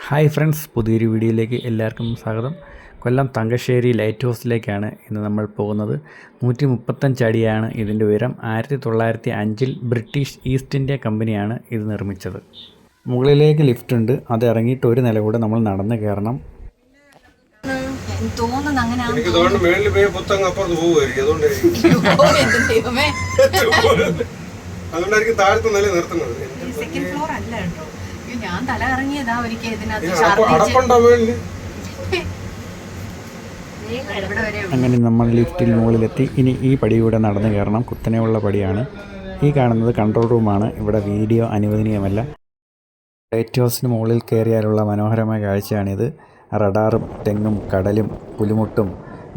Hi friends, പുതിയൊരു വീഡിയോയിലേക്ക് എല്ലാവർക്കും സ്വാഗതം. കൊല്ലം തങ്കശ്ശേരി ലൈറ്റ് ഹൗസിലേക്കാണ് ഇന്ന് നമ്മൾ പോകുന്നത്. 135 അടിയാണ് ഇതിൻ്റെ ഉയരം. 1905 ബ്രിട്ടീഷ് ഈസ്റ്റ് ഇന്ത്യ കമ്പനിയാണ് ഇത് നിർമ്മിച്ചത്. മുകളിലേക്ക് ലിഫ്റ്റ് ഉണ്ട്, അത് ഇറങ്ങിയിട്ട് ഒരു നില കൂടെ നമ്മൾ നടന്ന് കയറണം. ഞാൻ തല ഇറങ്ങിയതാ ഒരിക്കൽ അങ്ങനെ നമ്മൾ ലിഫ്റ്റിൽ മുകളിലെത്തി. ഇനി ഈ പടിയൂടെ നടന്നു കയറണം. കുത്തനെയുള്ള പടിയാണ്. ഈ കാണുന്നത് കൺട്രോൾ റൂമാണ്. ഇവിടെ വീഡിയോ അനുവദനീയമല്ല. ലൈറ്റ് ഹൗസിന് മുകളിൽ കയറിയാലുള്ള മനോഹരമായ കാഴ്ചയാണിത്. റഡാറും തെങ്ങും കടലും പുലിമുട്ടും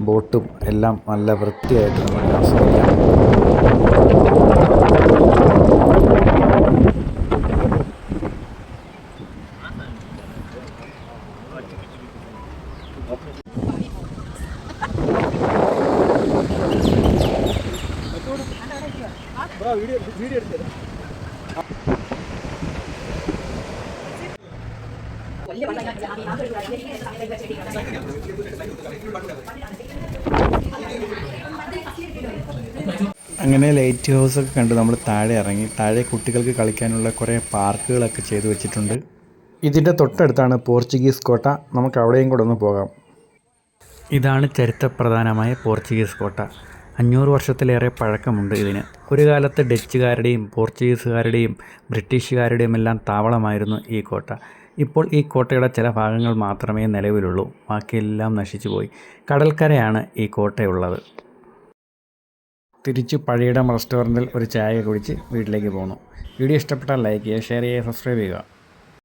ബോട്ടും എല്ലാം നല്ല വൃത്തിയായിട്ട് നമുക്ക് ആസ്വദിക്കാം. അങ്ങനെ ലൈറ്റ് ഹൗസൊക്കെ കണ്ട് നമ്മൾ താഴെ ഇറങ്ങി. താഴെ കുട്ടികൾക്ക് കളിക്കാനുള്ള കുറേ പാർക്കുകളൊക്കെ ചെയ്തു വെച്ചിട്ടുണ്ട്. ഇതിൻ്റെ തൊട്ടടുത്താണ് പോർച്ചുഗീസ് കോട്ട. നമുക്ക് അവിടെയും കൂടെ ഒന്ന് പോകാം. ഇതാണ് ചരിത്രപ്രധാനമായ പോർച്ചുഗീസ് കോട്ട. 500 വർഷത്തിലേറെ പഴക്കമുണ്ട് ഇതിന്. ഒരു കാലത്ത് ഡച്ചുകാരുടെയും പോർച്ചുഗീസുകാരുടെയും ബ്രിട്ടീഷുകാരുടെയും എല്ലാം താവളമായിരുന്നു ഈ കോട്ട. ഇപ്പോൾ ഈ കോട്ടയുടെ ചില ഭാഗങ്ങൾ മാത്രമേ നിലവിലുള്ളൂ. ബാക്കിയെല്ലാം നശിച്ചുപോയി. കടൽക്കരയാണ് ഈ കോട്ടയുള്ളത്. തിരിച്ച് പഴയിടം റെസ്റ്റോറൻറ്റിൽ ഒരു ചായ കുടിച്ച് വീട്ടിലേക്ക് പോന്നു. വീഡിയോ ഇഷ്ടപ്പെട്ടാൽ ലൈക്ക് ചെയ്യുക, ഷെയർ ചെയ്യുക, സബ്സ്ക്രൈബ് ചെയ്യുക.